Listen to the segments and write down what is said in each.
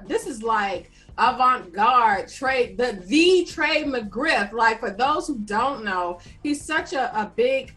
this is like avant-garde the Tre McGriff. Like, for those who don't know, he's such a big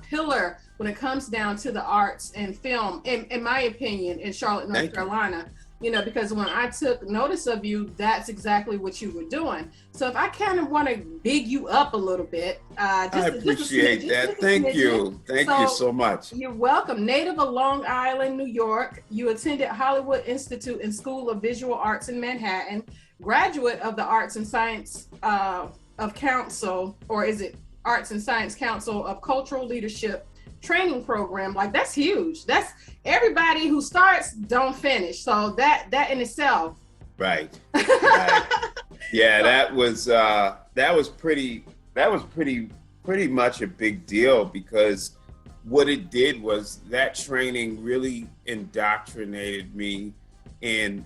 pillar when it comes down to the arts and film, in my opinion, in Charlotte, North Carolina. You know, because when I took notice of you, that's exactly what you were doing. So if I kind of want to big you up a little bit. I appreciate that. Thank you. Thank you so much. You're welcome. Native of Long Island, New York. You attended Hollywood Institute and School of Visual Arts in Manhattan. Graduate of the Arts and Science of Council, or is it Arts and Science Council of Cultural Leadership training program. Like, that's huge. That's everybody who starts don't finish. So that in itself. Right. Yeah, that was pretty much a big deal, because what it did was that training really indoctrinated me in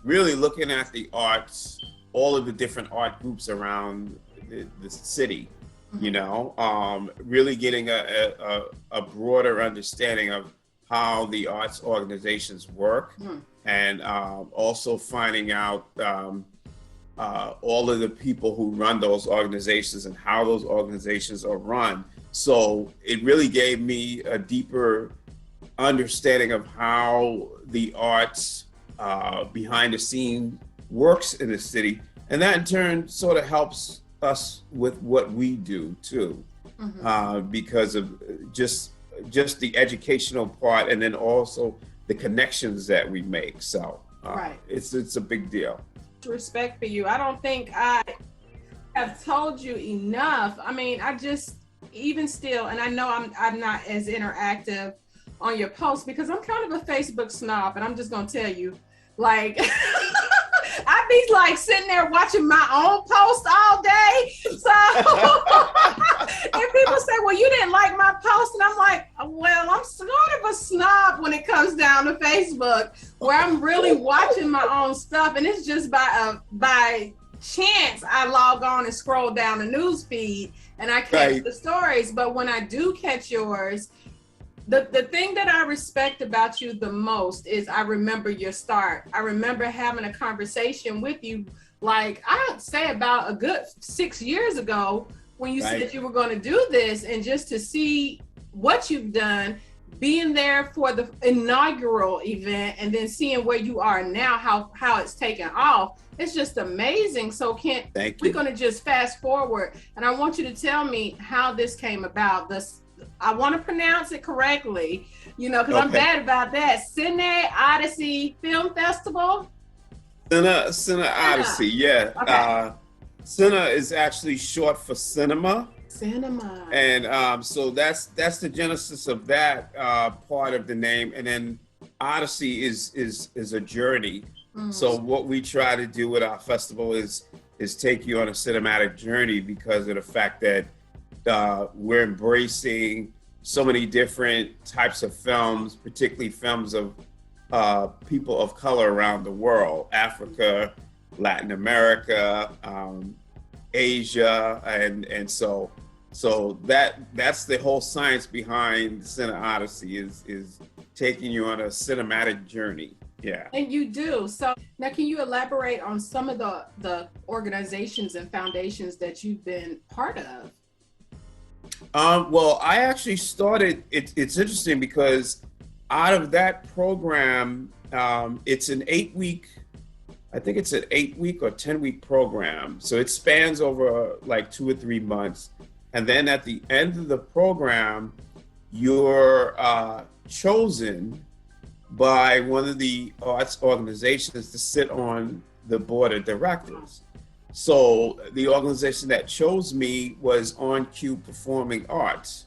really looking at the arts, all of the different art groups around the city. You know, really getting a broader understanding of how the arts organizations work, and also finding out all of the people who run those organizations and how those organizations are run. So it really gave me a deeper understanding of how the arts behind the scene works in the city, and that in turn sort of helps us with what we do too, because of just the educational part, and then also the connections that we make. So it's a big deal. Respect for you. I don't think I have told you enough. I mean, I just, even still, and I know I'm not as interactive on your posts because I'm kind of a Facebook snob, and I'm just gonna tell you, like, I be like sitting there watching my own post all day. So and people say, well, you didn't like my post. And I'm like, well, I'm sort of a snob when it comes down to Facebook, where I'm really watching my own stuff. And it's just by chance I log on and scroll down the news feed and I catch the stories. But when I do catch yours, the thing that I respect about you the most is I remember your start. I remember having a conversation with you, like, I'd say about a good 6 years ago, when you said you were going to do this, and just to see what you've done, being there for the inaugural event, and then seeing where you are now, how it's taken off. It's just amazing. So we're going to just fast forward, and I want you to tell me how this came about. I want to pronounce it correctly, you know, because I'm bad about that. CineOdyssey Film Festival? CineOdyssey, yeah. Okay. Cine is actually short for cinema. Cinema. And so that's the genesis of that part of the name. And then Odyssey is a journey. So what we try to do with our festival is take you on a cinematic journey, because of the fact that we're embracing so many different types of films, particularly films of people of color around the world, Africa, Latin America, Asia, and so that's the whole science behind CineOdyssey is taking you on a cinematic journey. Yeah. And you do. So now, can you elaborate on some of the organizations and foundations that you've been part of? Well, I actually started, it's interesting because out of that program, it's an 8-week, I think it's an 8-week or 10-week program. So it spans over like 2 or 3 months. And then at the end of the program, you're chosen by one of the arts organizations to sit on the board of directors. So the organization that chose me was On Cue Performing Arts.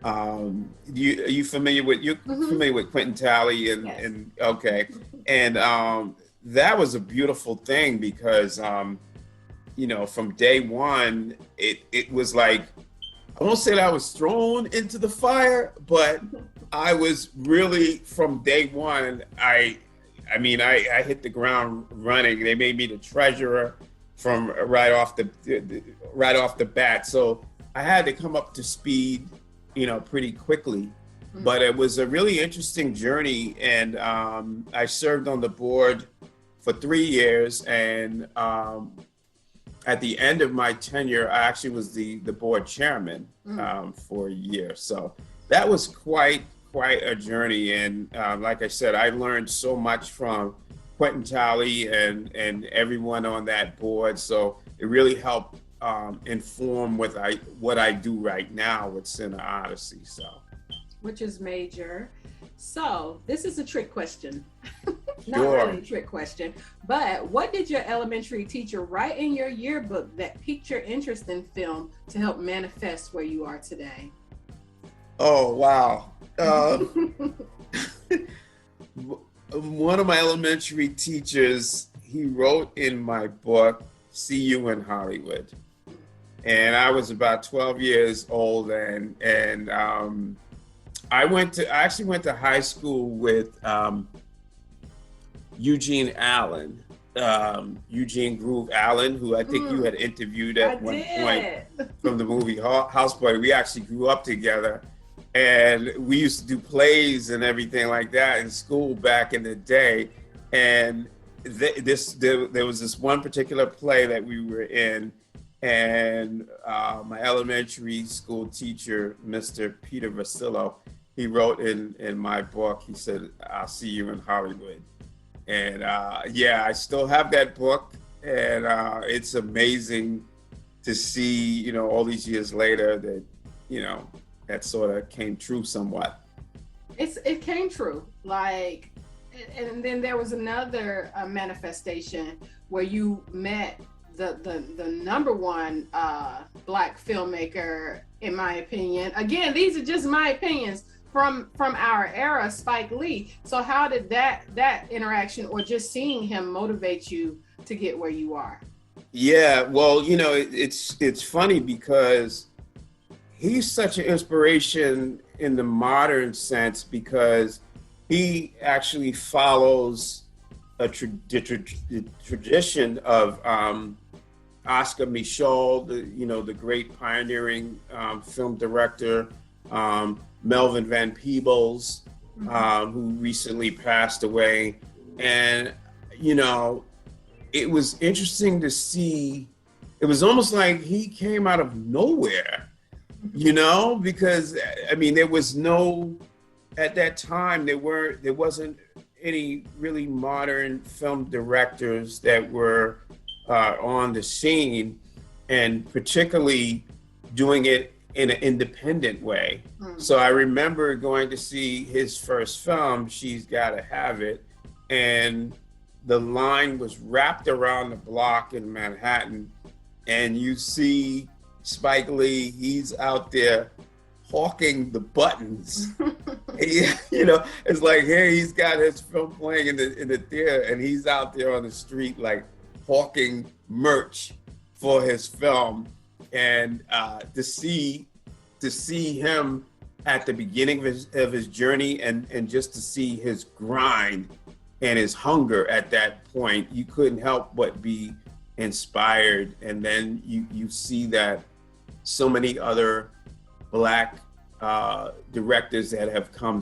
Are you familiar with familiar with Quentin Talley and okay, and that was a beautiful thing because you know, from day one it was like, I won't say that I was thrown into the fire, but I was really, from day one, I hit the ground running. They made me the treasurer from right off the bat. So I had to come up to speed, you know, pretty quickly. But it was a really interesting journey, and I served on the board for 3 years, and at the end of my tenure, I actually was the board chairman for a year. So that was quite a journey. And like I said, I learned so much from Quentin Talley and everyone on that board. So it really helped inform what I do right now with CineOdyssey. So, which is major. So this is a trick question. Not Sure. really a trick question, but what did your elementary teacher write in your yearbook that piqued your interest in film to help manifest where you are today? Oh, wow. One of my elementary teachers, he wrote in my book, "See You in Hollywood." And I was about 12 years old, and I actually went to high school with Eugene Allen, Eugene Groove Allen, who I think you had interviewed at one point from the movie Houseboy. We actually grew up together, and we used to do plays and everything like that in school back in the day. And there was this one particular play that we were in, and my elementary school teacher, Mr. Peter Vasillo, he wrote in my book, he said, "I'll see you in Hollywood." And yeah, I still have that book, and it's amazing to see, all these years later that, that sort of came true somewhat. It came true. Like, and then there was another manifestation where you met the number one Black filmmaker, in my opinion. Again, these are just my opinions from our era, Spike Lee. So how did that interaction or just seeing him motivate you to get where you are? Yeah, well, it's funny because he's such an inspiration in the modern sense, because he actually follows the tradition of Oscar Micheaux, the great pioneering film director, Melvin Van Peebles, who recently passed away. And, it was interesting to see. It was almost like he came out of nowhere, because, there was at that time, there wasn't any really modern film directors that were on the scene, and particularly doing it in an independent way. So I remember going to see his first film, She's Gotta Have It, and the line was wrapped around the block in Manhattan, and you see Spike Lee, he's out there hawking the buttons. It's like, here he's got his film playing in the theater, and he's out there on the street like hawking merch for his film. And to see him at the beginning of his journey, and just to see his grind and his hunger at that point, you couldn't help but be inspired. And then you see that so many other Black directors that have come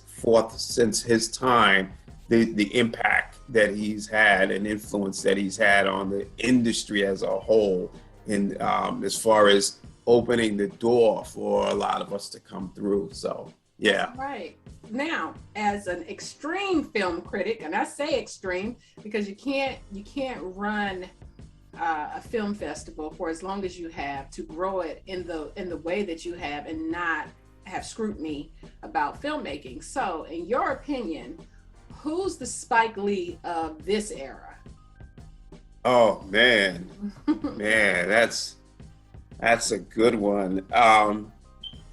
forth since his time, the impact that he's had and influence that he's had on the industry as a whole, and as far as opening the door for a lot of us to come through. So yeah. Right. Now, as an extreme film critic, and I say extreme because you can't run a film festival for as long as you have to grow it in the way that you have and not have scrutiny about filmmaking. So, in your opinion, who's the Spike Lee of this era? Oh man, that's a good one.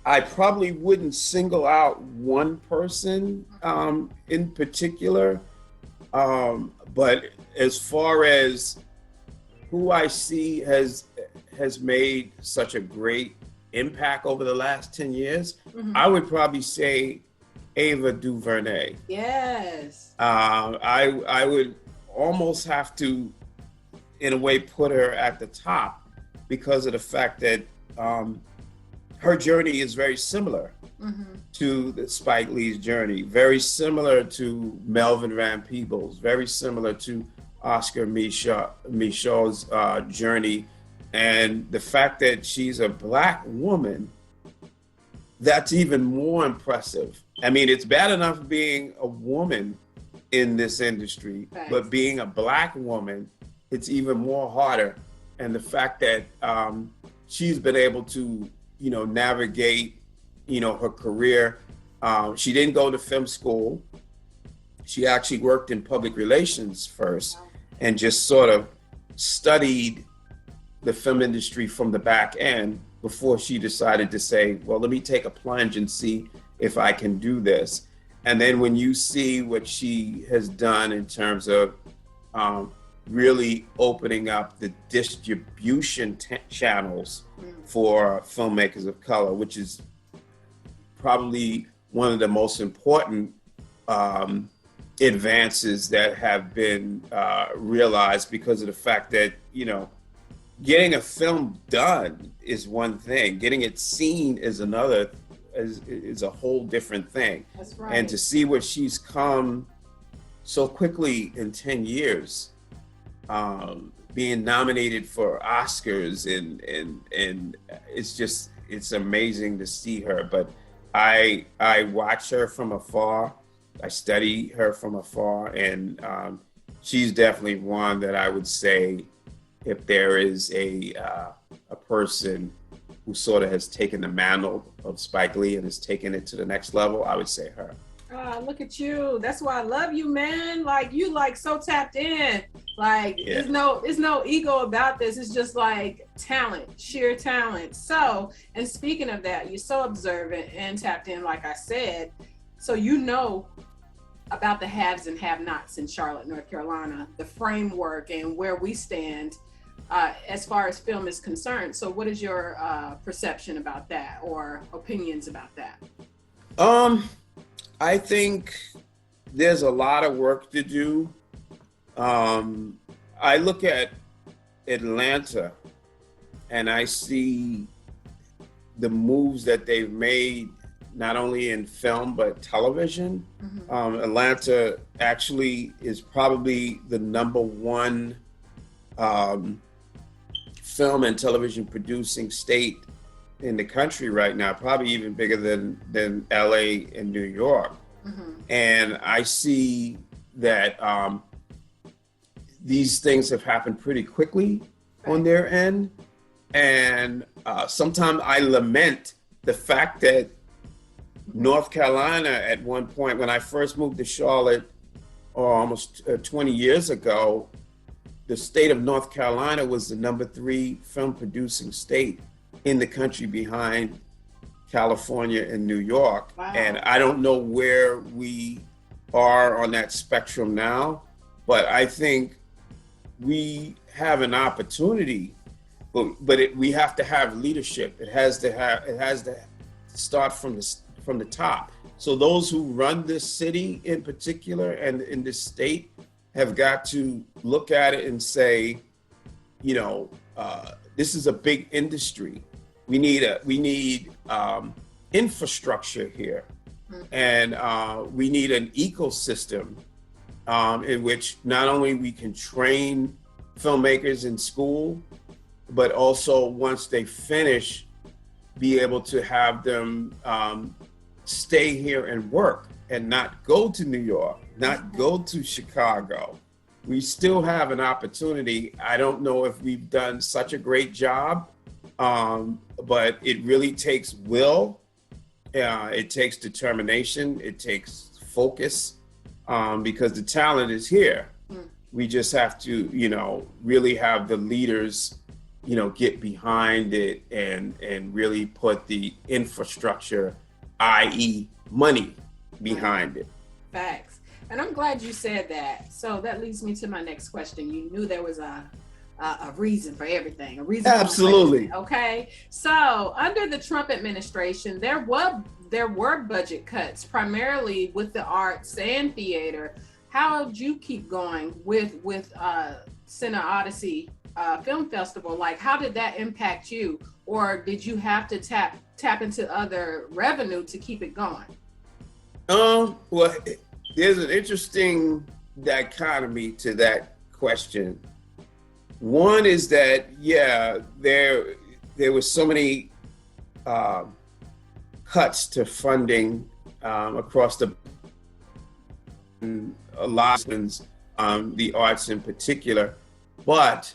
I probably wouldn't single out one person in particular, but as far as who I see has made such a great impact over the last 10 years, I would probably say Ava Duvernay. Yes. I would almost have to, in a way, put her at the top because of the fact that her journey is very similar to the Spike Lee's journey, very similar to Melvin Van Peebles, very similar to Oscar Michaud's journey, and the fact that she's a Black woman, that's even more impressive. I mean, it's bad enough being a woman in this industry, Thanks. But being a Black woman, it's even more harder. And the fact that she's been able to, navigate, her career. She didn't go to film school. She actually worked in public relations first and just sort of studied the film industry from the back end before she decided to say, well, let me take a plunge and see if I can do this. And then when you see what she has done in terms of really opening up the distribution channels for filmmakers of color, which is probably one of the most important advances that have been realized, because of the fact that, getting a film done is one thing, getting it seen is another, is a whole different thing. That's right. And to see what she's come so quickly in 10 years, being nominated for Oscars, and it's amazing to see her. But I watch her from afar. I study her from afar, and she's definitely one that I would say, if there is a person who sort of has taken the mantle of Spike Lee and has taken it to the next level, I would say her. Look at you. That's why I love you, man. Like, you so tapped in. Like, Yeah. there's no ego about this. It's just like talent, sheer talent. So, and speaking of that, you're so observant and tapped in, like I said. So about the haves and have-nots in Charlotte, North Carolina, the framework and where we stand as far as film is concerned. So what is your perception about that, or opinions about that? I think there's a lot of work to do. I look at Atlanta and I see the moves that they've made, not only in film, but television. Mm-hmm. Atlanta actually is probably the number one film and television producing state in the country right now, probably even bigger than LA and New York. Mm-hmm. And I see that these things have happened pretty quickly on their end. And sometimes I lament the fact that North Carolina, at one point, when I first moved to Charlotte, almost 20 years ago, the state of North Carolina was the number 3 film producing state in the country, behind California and New York. Wow. And I don't know where we are on that spectrum now, but I think we have an opportunity, but we have to have leadership. It has to start from the top. So those who run this city in particular and in this state have got to look at it and say, this is a big industry. We need infrastructure here, and we need an ecosystem in which not only we can train filmmakers in school, but also once they finish, be able to have them stay here and work and not go to New York, not go to Chicago. We still have an opportunity. I don't know if we've done such a great job, but it really takes will. It takes determination. It takes focus, because the talent is here. We just have to, really have the leaders, get behind it and really put the infrastructure, i.e. money, behind it. Facts. And I'm glad you said that. So that leads me to my next question. You knew there was a reason for everything, a reason. Absolutely. Okay. So under the Trump administration, there were budget cuts, primarily with the arts and theater. How did you keep going with CineOdyssey Film Festival? Like, how did that impact you, or did you have to tap into other revenue to keep it going? Well, there's an interesting dichotomy to that question. One is that, yeah, there were so many cuts to funding across a lot of the arts in particular. But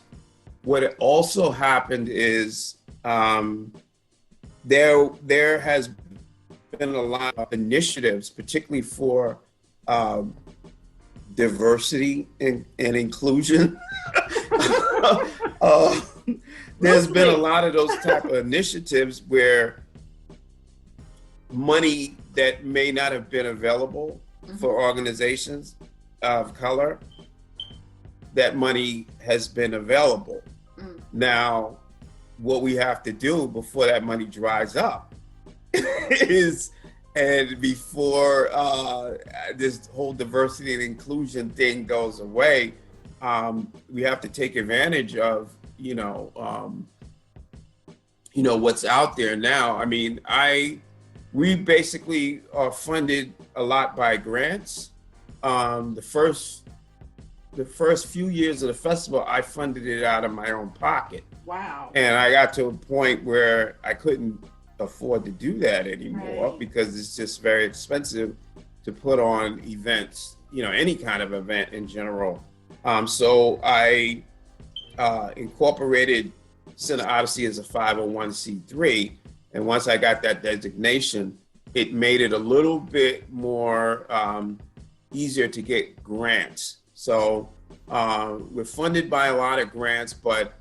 what also happened is there has been a lot of initiatives, particularly for diversity and inclusion. There's been a lot of those type of initiatives where money that may not have been available for organizations of color, that money has been available. Now, what we have to do before that money dries up is, and before this whole diversity and inclusion thing goes away, we have to take advantage of, what's out there now. I mean, we basically are funded a lot by grants. The first few years of the festival, I funded it out of my own pocket. Wow. And I got to a point where I couldn't afford to do that anymore, right, because it's just very expensive to put on events, any kind of event in general. So I incorporated CineOdyssey as a 501c3. And once I got that designation, it made it a little bit more easier to get grants. So we're funded by a lot of grants, but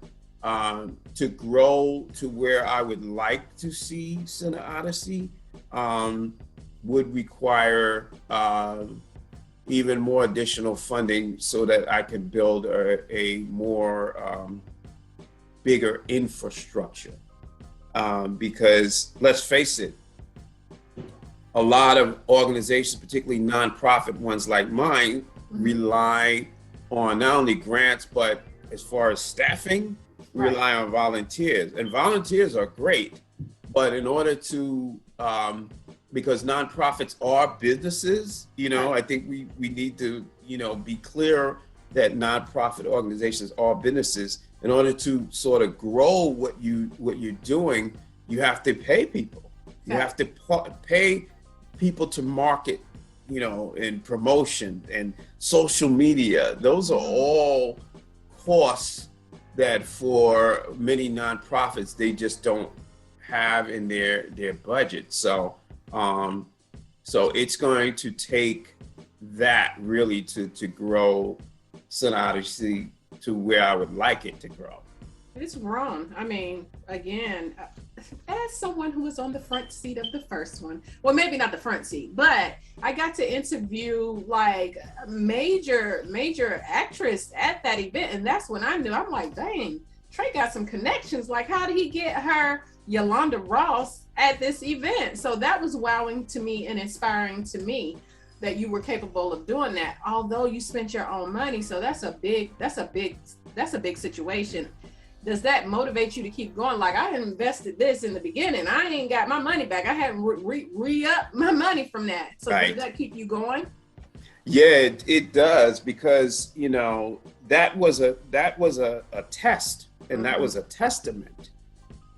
to grow to where I would like to see CineOdyssey would require even more additional funding so that I can build a more bigger infrastructure. Because let's face it, a lot of organizations, particularly nonprofit ones like mine, rely on not only grants, but as far as staffing, rely on volunteers. And volunteers are great, but in order to, because nonprofits are businesses, I think we need to, be clear that nonprofit organizations are businesses. In order to sort of grow what you're doing, you have to pay people. You have to pay people to market, and promotion and social media. Those are all costs that for many nonprofits, they just don't have in their budget. So it's going to take that really to grow CineOdyssey to where I would like it to grow. It's wrong. I mean, again, as someone who was on the front seat of the first one, well, maybe not the front seat, but I got to interview like a major actress at that event. And that's when I knew, I'm like, dang, Tre got some connections. Like, how did he get her Yolanda Ross at this event? So that was wowing to me and inspiring to me that you were capable of doing that, although you spent your own money. So that's a big situation. Does that motivate you to keep going? Like, I invested this in the beginning, I ain't got my money back. I haven't re-up my money from that. So Does that keep you going? Yeah, it does, because that was a test, and that was a testament,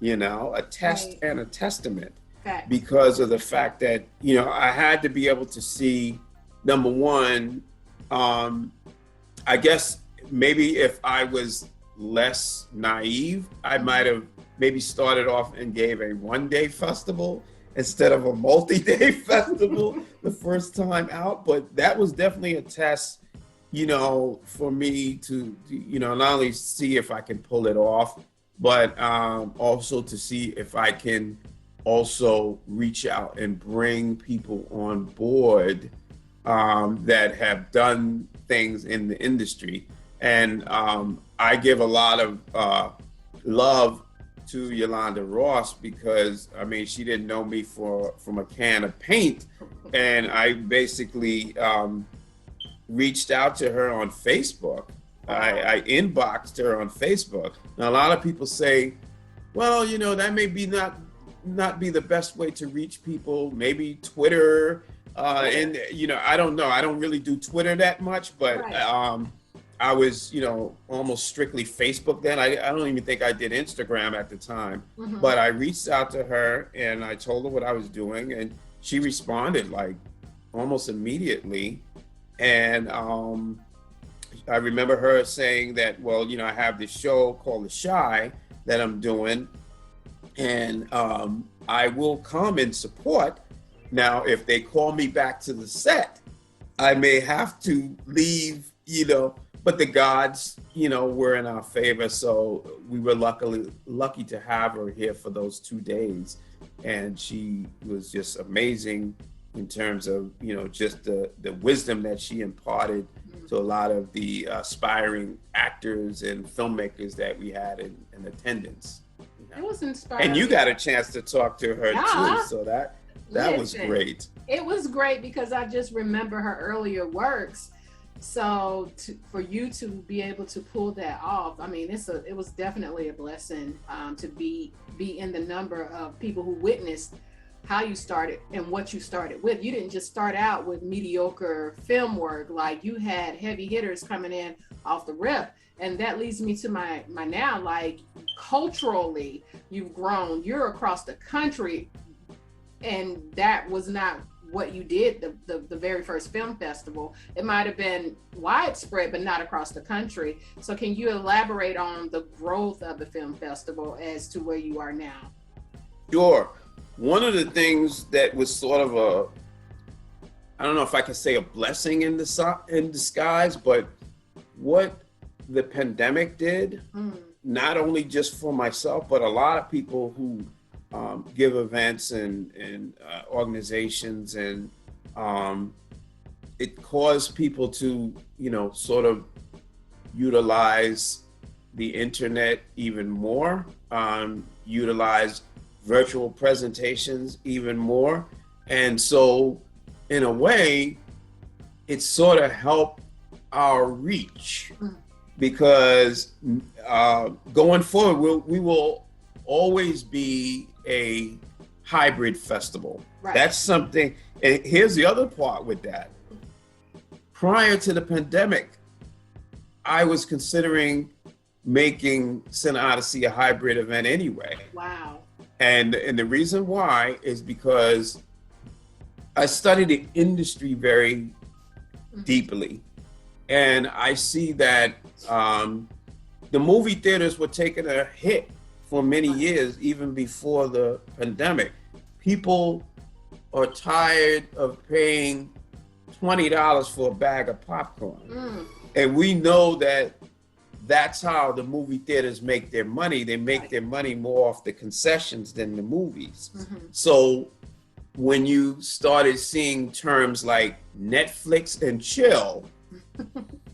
a test and a testament. Because of the fact that, I had to be able to see, number one, I guess maybe if I was less naive, I might have maybe started off and gave a one-day festival instead of a multi-day festival the first time out. But that was definitely a test, for me to, not only see if I can pull it off, but also to see if I can also reach out and bring people on board that have done things in the industry. And I give a lot of love to Yolanda Ross, because she didn't know me from a can of paint, and I basically reached out to her on Facebook. I inboxed her on Facebook. Now, a lot of people say, well, that may be not be the best way to reach people. Maybe Twitter, and I don't know. I don't really do Twitter that much, but I was, almost strictly Facebook then. I don't even think I did Instagram at the time, but I reached out to her and I told her what I was doing, and she responded like almost immediately. And I remember her saying that, well, I have this show called The Shy that I'm doing, and I will come and support. Now, if they call me back to the set, I may have to leave, but the gods, were in our favor. So we were lucky to have her here for those 2 days. And she was just amazing in terms of, just the wisdom that she imparted to a lot of the aspiring actors and filmmakers that we had in attendance. It was inspiring. And you got a chance to talk to her too. So that was great. It was great because I just remember her earlier works. So for you to be able to pull that off, I mean, it was definitely a blessing to be in the number of people who witnessed how you started and what you started with. You didn't just start out with mediocre film work. Like, you had heavy hitters coming in off the rip. And that leads me to my now, like, culturally, you've grown. You're across the country, and that was not what you did the very first film festival. It might have been widespread, but not across the country. So can you elaborate on the growth of the film festival as to where you are now? Sure. One of the things that was sort of I don't know if I can say a blessing in disguise, but what the pandemic did, not only just for myself, but a lot of people who give events and organizations, and it caused people to, sort of utilize the internet even more, utilize virtual presentations even more. And so in a way, it sort of helped our reach, because going forward, we will always be a hybrid festival. Right. That's something, and here's the other part with that. Prior to the pandemic, I was considering making CineOdyssey a hybrid event anyway. Wow. And the reason why is because I studied the industry very deeply, and I see that the movie theaters were taking a hit for many years, even before the pandemic. People are tired of paying $20 for a bag of popcorn. And we know that that's how the movie theaters make their money. They make their money more off the concessions than the movies. So when you started seeing terms like Netflix and chill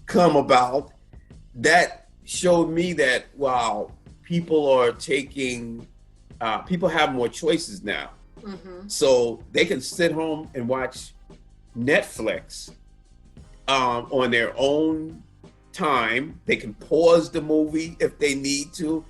come about, that showed me that, wow, people have more choices now. So they can sit home and watch Netflix on their own time. They can pause the movie if they need to.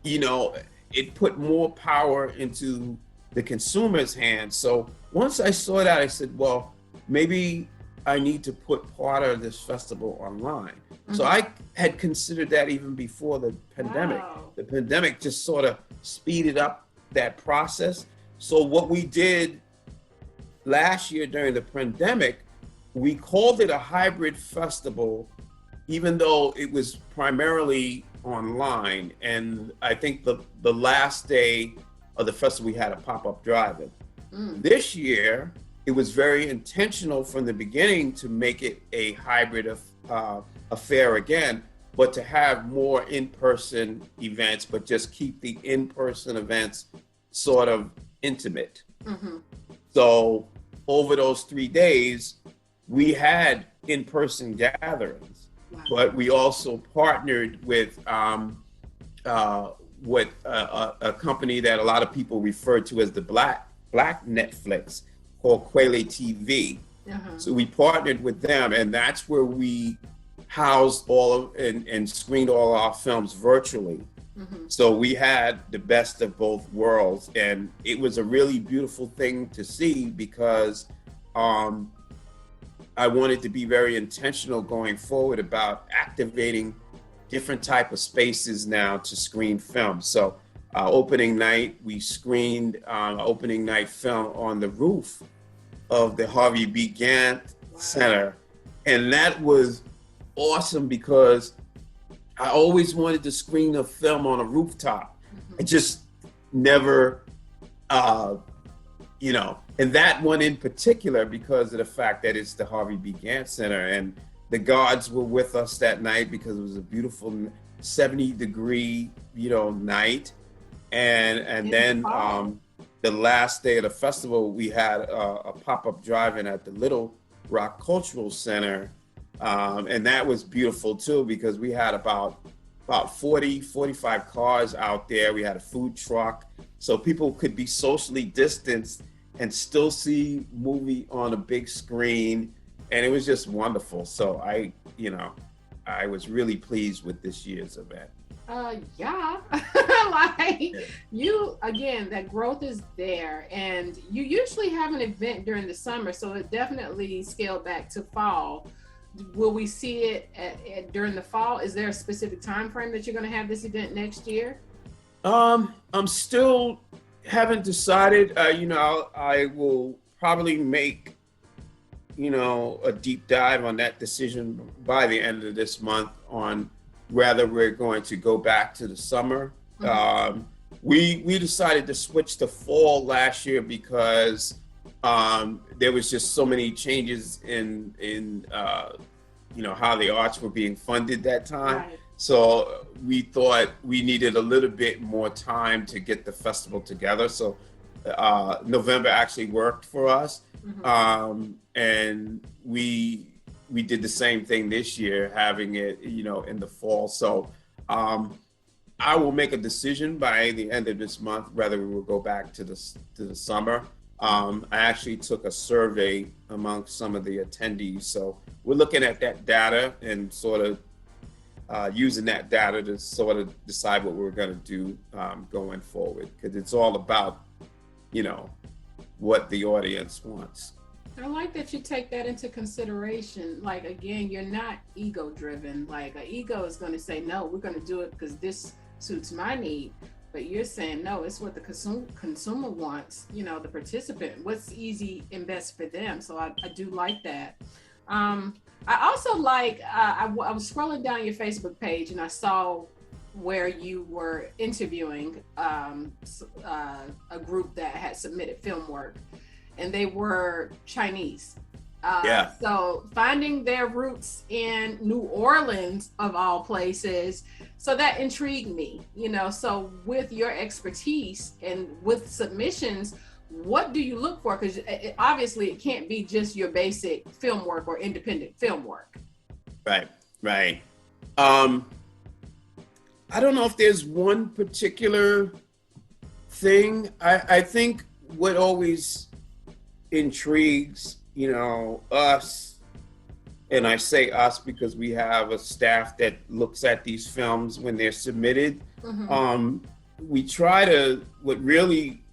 It put more power into the consumer's hands. So once I saw that, I said, well, maybe I need to put part of this festival online. So I had considered that even before the pandemic. Wow. The pandemic just sort of speeded up that process. So what we did last year during the pandemic, we called it a hybrid festival, even though it was primarily online. And I think the last day of the festival, we had a pop-up drive-in. This year, it was very intentional from the beginning to make it a hybrid affair again, but to have more in-person events, but just keep the in-person events sort of intimate. So over those 3 days, we had in-person gatherings, but we also partnered with a company that a lot of people refer to as the Black Netflix, called Quayle TV. So we partnered with them, and that's where we housed and screened all our films virtually. So we had the best of both worlds, and it was a really beautiful thing to see, because I wanted to be very intentional going forward about activating different type of spaces now to screen film. So opening night, we screened opening night film on the roof of the Harvey B. Gantt Center. And that was awesome because I always wanted to screen a film on a rooftop. I just never, and that one in particular because of the fact that it's the Harvey B. Gantt Center, and the guards were with us that night because it was a beautiful 70-degree, night. And then the last day of the festival, we had a pop-up drive-in at the Little Rock Cultural Center. And that was beautiful too, because we had about 40, 45 cars out there. We had a food truck, so people could be socially distanced and still see movie on a big screen. And it was just wonderful. So I was really pleased with this year's event. Yeah. Again, that growth is there, and you usually have an event during the summer, so it definitely scaled back to fall. Will we see it during the fall? Is there a specific time frame that you're going to have this event next year? I'm still haven't decided. I will probably make a deep dive on that decision by the end of this month on whether we're going to go back to the summer. Mm-hmm. We decided to switch to fall last year because there was just so many changes in how the arts were being funded that time. Right. So we thought we needed a little bit more time to get the festival together. So November actually worked for us. Mm-hmm. And we did the same thing this year, having it, in the fall. So I will make a decision by the end of this month whether we will go back to the summer. I actually took a survey amongst some of the attendees. So we're looking at that data and sort of using that data to sort of decide what we're going to do going forward, because it's all about, what the audience wants. I like that you take that into consideration. Like, again, you're not ego driven. Like, an ego is going to say, no, we're going to do it because this suits my need. But you're saying, no, it's what the consumer wants, the participant, what's easy and best for them. So I do like that. I also like, I was scrolling down your Facebook page and I saw where you were interviewing a group that had submitted film work, and they were Chinese. So finding their roots in New Orleans, of all places, so that intrigued me, so with your expertise and with submissions, what do you look for? Because obviously it can't be just your basic film work or independent film work. Right. I don't know if there's one particular thing. I think what always intrigues, us, and I say us because we have a staff that looks at these films when they're submitted. Mm-hmm. We try to, what really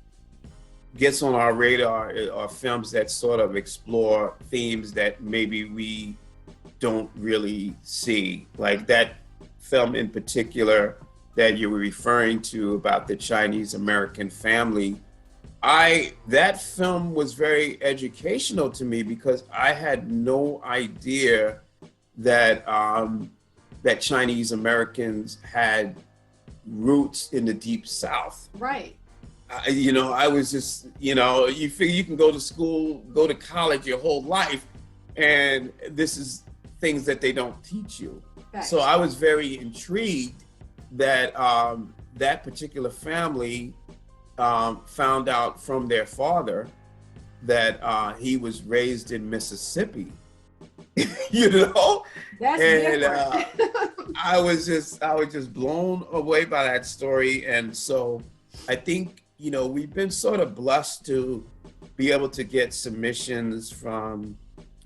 gets on our radar are films that sort of explore themes that maybe we don't really see, like that film in particular that you were referring to about the Chinese American family. That film was very educational to me because I had no idea that that Chinese Americans had roots in the Deep South. Right. I was just, you figure you can go to school, go to college your whole life, and this is things that they don't teach you. Right. So I was very intrigued that that particular family found out from their father that he was raised in Mississippi. That's and I was just blown away by that story. And so I think we've been sort of blessed to be able to get submissions from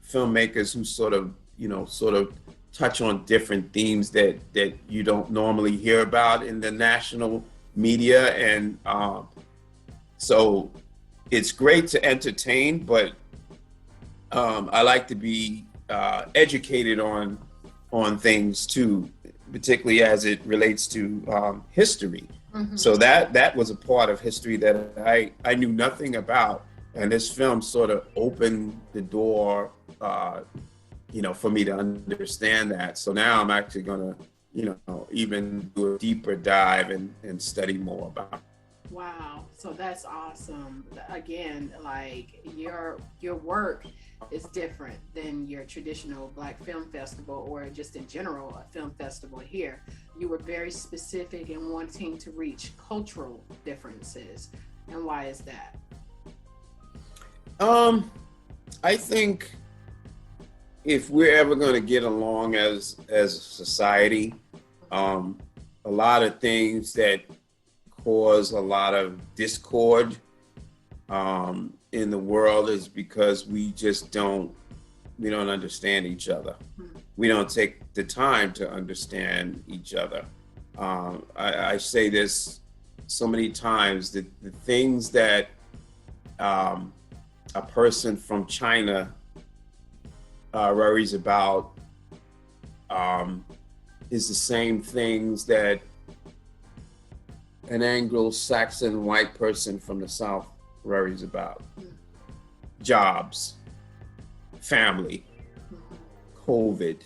filmmakers who sort of touch on different themes that you don't normally hear about in the national media. And so it's great to entertain, but I like to be educated on things too, particularly as it relates to history. Mm-hmm. So that was a part of history that I knew nothing about, and this film sort of opened the door, for me to understand that. So now I'm actually gonna, even do a deeper dive and study more about it. Wow, so that's awesome. Again, like your work is different than your traditional Black Film Festival, or just in general a film festival here. You were very specific in wanting to reach cultural differences. And why is that? I think if we're ever going to get along as a society, a lot of things that cause a lot of discord in the world is because we don't understand each other. We don't take the time to understand each other. I say this so many times, that the things that a person from China worries about is the same things that an Anglo-Saxon white person from the South worries about. Jobs, family, COVID.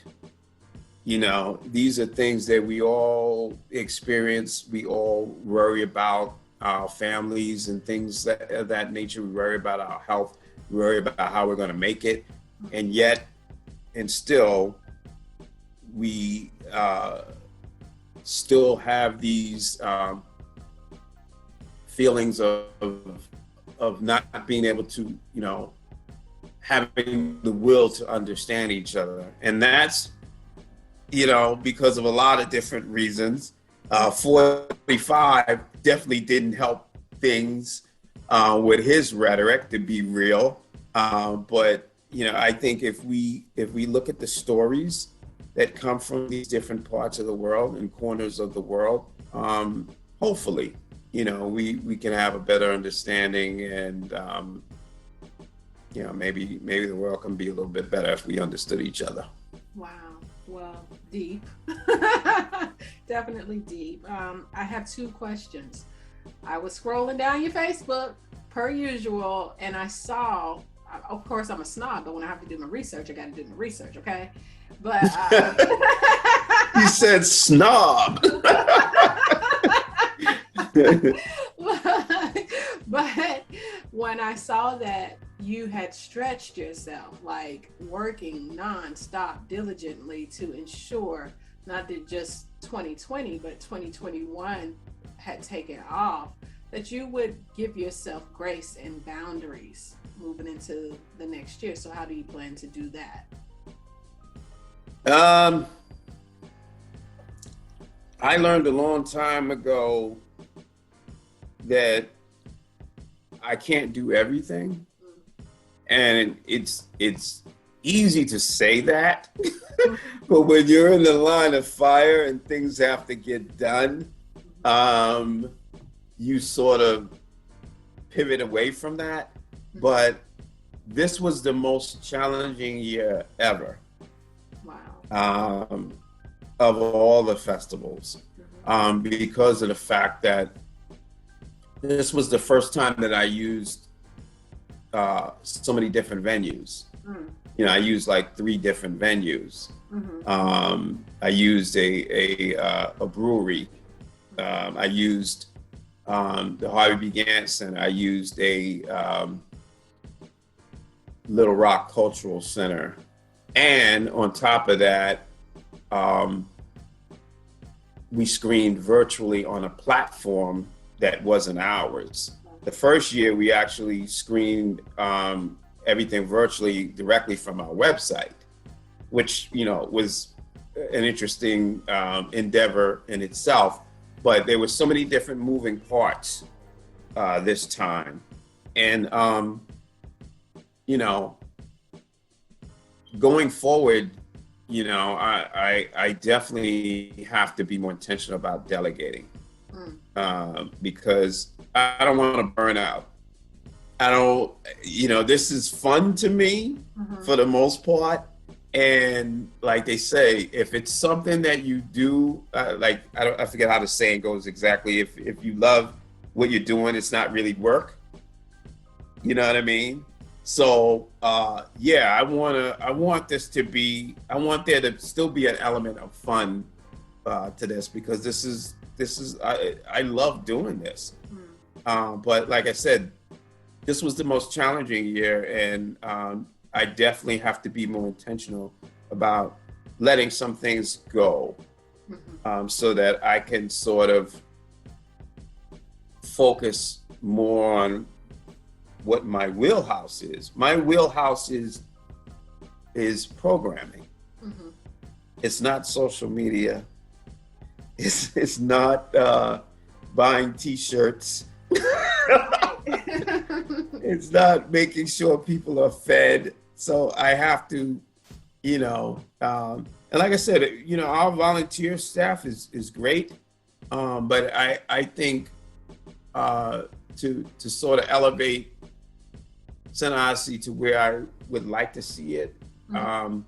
These are things that we all experience. We all worry about our families and things of that nature. We worry about our health. We worry about how we're going to make it. And still, we still have these feelings of not being able to, having the will to understand each other. And that's, because of a lot of different reasons. 45 definitely didn't help things with his rhetoric, to be real. But, I think if we look at the stories that come from these different parts of the world and corners of the world, hopefully, we can have a better understanding, and maybe the world can be a little bit better if we understood each other. Wow. Well, deep. Definitely deep. I have two questions. I was scrolling down your Facebook per usual, and I saw, of course I'm a snob, but when I have to do my research, I got to do my research, okay? But you said snob. But when I saw that you had stretched yourself, like working nonstop diligently to ensure not that just 2020, but 2021 had taken off, that you would give yourself grace and boundaries moving into the next year. So how do you plan to do that? I learned a long time ago that I can't do everything. And it's easy to say that, but when you're in the line of fire and things have to get done, you sort of pivot away from that. But this was the most challenging year ever. Wow. Of all the festivals, because of the fact that this was the first time that I used so many different venues. I used like 3 different venues. I used a brewery. I used the Harvey B. Gantt Center. I used a Little Rock Cultural Center. And on top of that, we screened virtually on a platform that wasn't ours. The first year we actually screened everything virtually directly from our website, which was an interesting endeavor in itself. But there were so many different moving parts this time, and going forward, I definitely have to be more intentional about delegating. Because I don't want to burn out. I don't, this is fun to me for the most part. And like they say, if it's something that you do, like I forget how the saying goes exactly. If you love what you're doing, it's not really work. You know what I mean? So yeah, I want there to still be an element of fun to this, because this is I love doing this. But like I said, this was the most challenging year, and I definitely have to be more intentional about letting some things go, so that I can sort of focus more on what my wheelhouse is. My wheelhouse is programming. It's not social media. It's not buying T-shirts. It's not making sure people are fed. So I have to, and like I said, our volunteer staff is great, but I think to sort of elevate CineOdyssey to where I would like to see it, I'll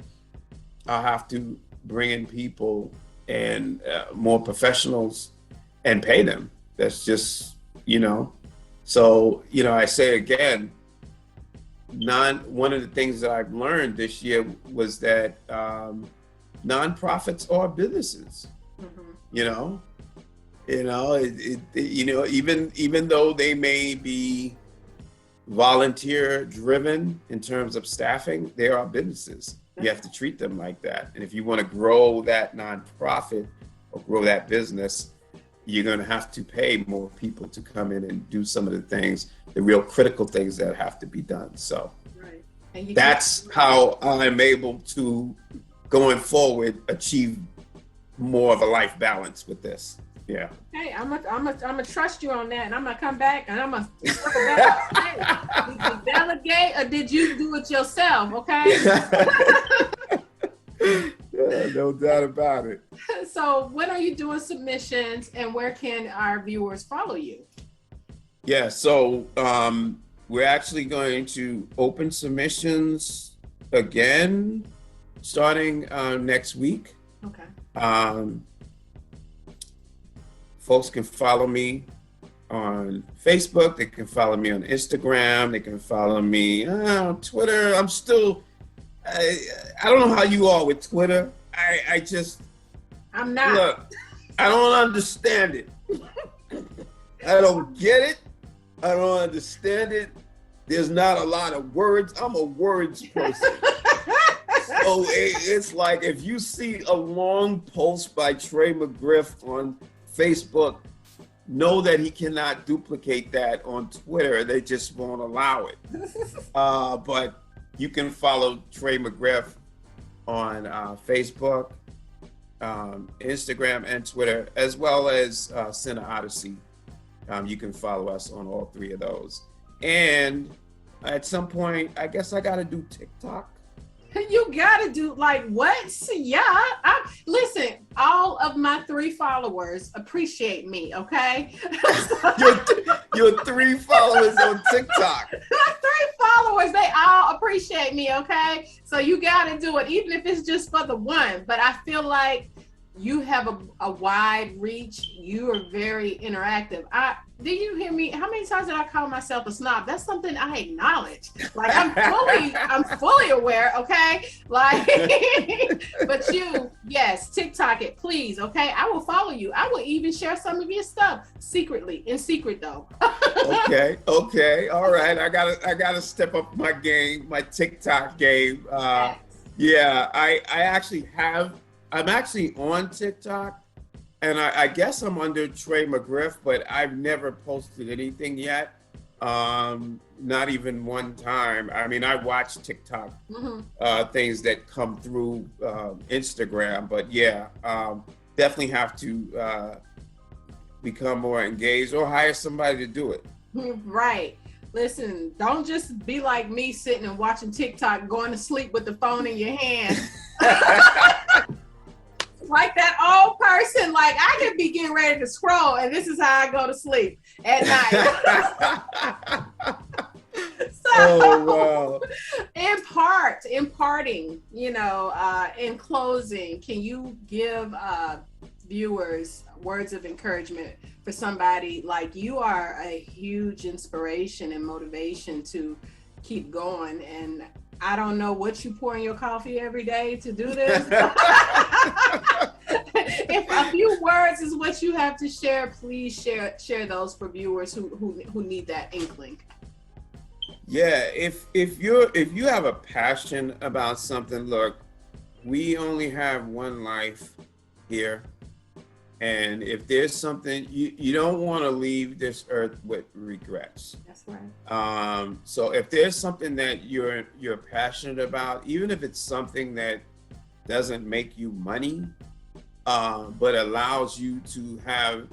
have to bring in people and more professionals and pay them. That's just, So, I say again, one of the things that I've learned this year was that nonprofits are businesses. Even though they may be volunteer driven in terms of staffing, they are businesses. You have to treat them like that. And if you want to grow that nonprofit or grow that business, you're going to have to pay more people to come in and do some of the things, the real critical things that have to be done. So that's how I'm able to, going forward, achieve more of a life balance with this. Yeah. Hey, I'm gonna trust you on that, and I'm gonna come back and I'm gonna circle back. Hey, did you delegate or did you do it yourself? Okay. Yeah, no doubt about it. So, when are you doing submissions, and where can our viewers follow you? Yeah, so we're actually going to open submissions again starting next week. Okay. Folks can follow me on Facebook. They can follow me on Instagram. They can follow me on Twitter. I don't know how you are with Twitter. I'm not. Look, I don't understand it. I don't get it. I don't understand it. There's not a lot of words. I'm a words person. So it's like if you see a long post by Tre McGriff on Facebook, know that he cannot duplicate that on Twitter. They just won't allow it. But you can follow Tre McGriff on Facebook, Instagram, and Twitter, as well as CineOdyssey. You can follow us on all three of those. And at some point, I guess I got to do TikTok. You gotta do what? Yeah. Listen, all of my 3 followers appreciate me, okay? your 3 followers on TikTok. My 3 followers, they all appreciate me, okay? So you gotta do it, even if it's just for the one. But I feel like you have a wide reach. You are very interactive. Did you hear me? How many times did I call myself a snob? That's something I acknowledge. I'm fully aware, okay? But yes, TikTok it, please, okay? I will follow you. I will even share some of your stuff secretly, in secret though. Okay, all right. I gotta step up my game, my TikTok game. Yeah, I'm actually on TikTok. And I guess I'm under Tre McGriff, but I've never posted anything yet. Not even one time. I mean, I watch TikTok things that come through Instagram, but yeah, definitely have to become more engaged or hire somebody to do it. Right. Listen, don't just be like me sitting and watching TikTok, going to sleep with the phone in your hand. Like that old person, I could be getting ready to scroll, and this is how I go to sleep at night. So, oh, wow. in part, parting, in closing, can you give viewers words of encouragement for somebody like you are a huge inspiration and motivation to keep going? And I don't know what you pour in your coffee every day to do this. If a few words is what you have to share, please share those for viewers who need that inkling. Yeah, if you have a passion about something, look, we only have one life here. And if there's something, you don't want to leave this earth with regrets. That's right. So if there's something that you're passionate about, even if it's something that doesn't make you money, but allows you to have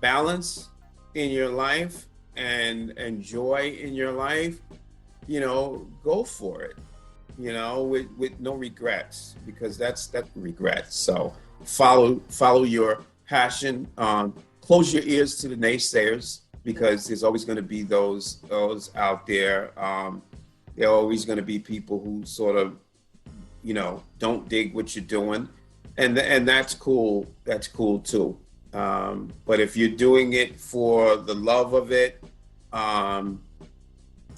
balance in your life and joy in your life, go for it, with no regrets, because that's regrets. So follow your passion. Close your ears to the naysayers, because there's always going to be those out there. There are always going to be people who sort of, don't dig what you're doing, and that's cool. That's cool too. But if you're doing it for the love of it, and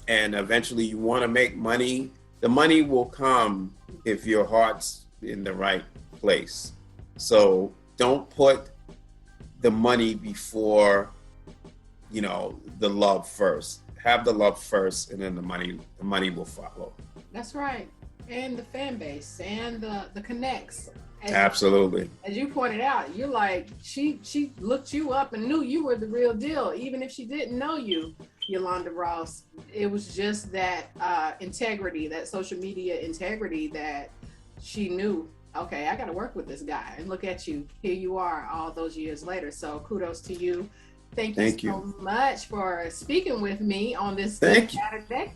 eventually you want to make money, the money will come if your heart's in the right place. So don't put the money before, the love first. Have the love first, and then the money will follow. That's right. And the fan base and the connects. Absolutely. As you pointed out, you're like, she looked you up and knew you were the real deal, even if she didn't know you, Yolanda Ross. It was just that integrity, that social media integrity, that she knew, okay, I got to work with this guy. And look at you. Here you are all those years later. So kudos to you. Thank you so much for speaking with me on this Saturday.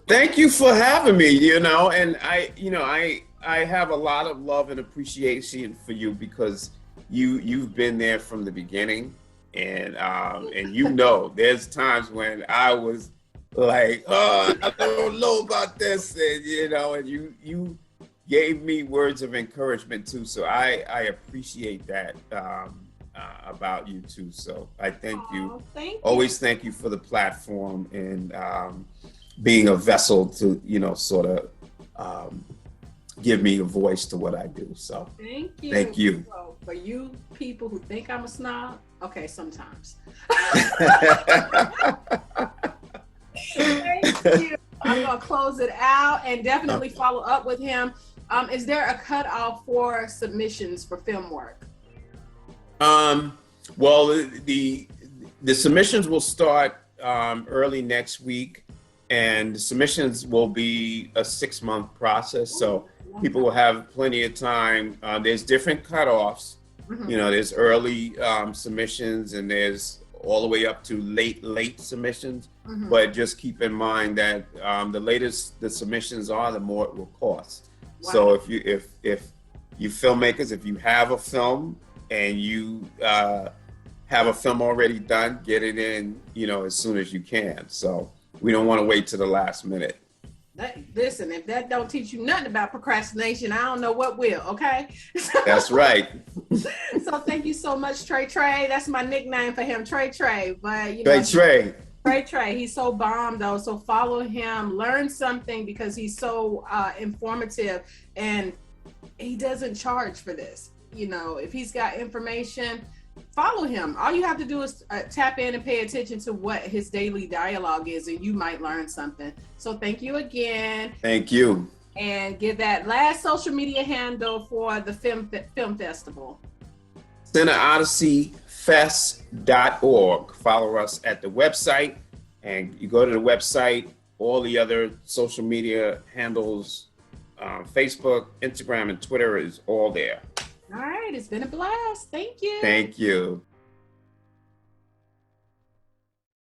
Thank you for having me, and I have a lot of love and appreciation for you, because you've been there from the beginning, and there's times when I was like, I don't know about this, and you gave me words of encouragement too, so I appreciate that about you too. So I thank you. Thank you. Always thank you for the platform and being a vessel to sort of give me a voice to what I do. So thank you. So for you people who think I'm a snob, okay, sometimes. Thank you. I'm gonna close it out and definitely follow up with him. Is there a cutoff for submissions for film work? Well, the submissions will start early next week, and the submissions will be a 6-month process. So people will have plenty of time. There's different cutoffs. Mm-hmm. There's early submissions, and there's all the way up to late submissions. Mm-hmm. But just keep in mind that the later the submissions are, the more it will cost. Wow. So if you filmmakers, if you have a film and you have a film already done, get it in, as soon as you can. So we don't want to wait to the last minute. Listen, if that don't teach you nothing about procrastination, I don't know what will, okay? That's right. So thank you so much, Tre. That's my nickname for him, Tre. But Tre. He's so bomb though. So follow him, learn something, because he's so informative, and he doesn't charge for this. If he's got information, follow him. All you have to do is tap in and pay attention to what his daily dialogue is, and you might learn something. So thank you again. Thank you. And give that last social media handle for the film festival. CineOdysseyFest.org. Follow us at the website, and you go to the website, all the other social media handles, Facebook, Instagram, and Twitter is all there. All right, it's been a blast. Thank you. Thank you.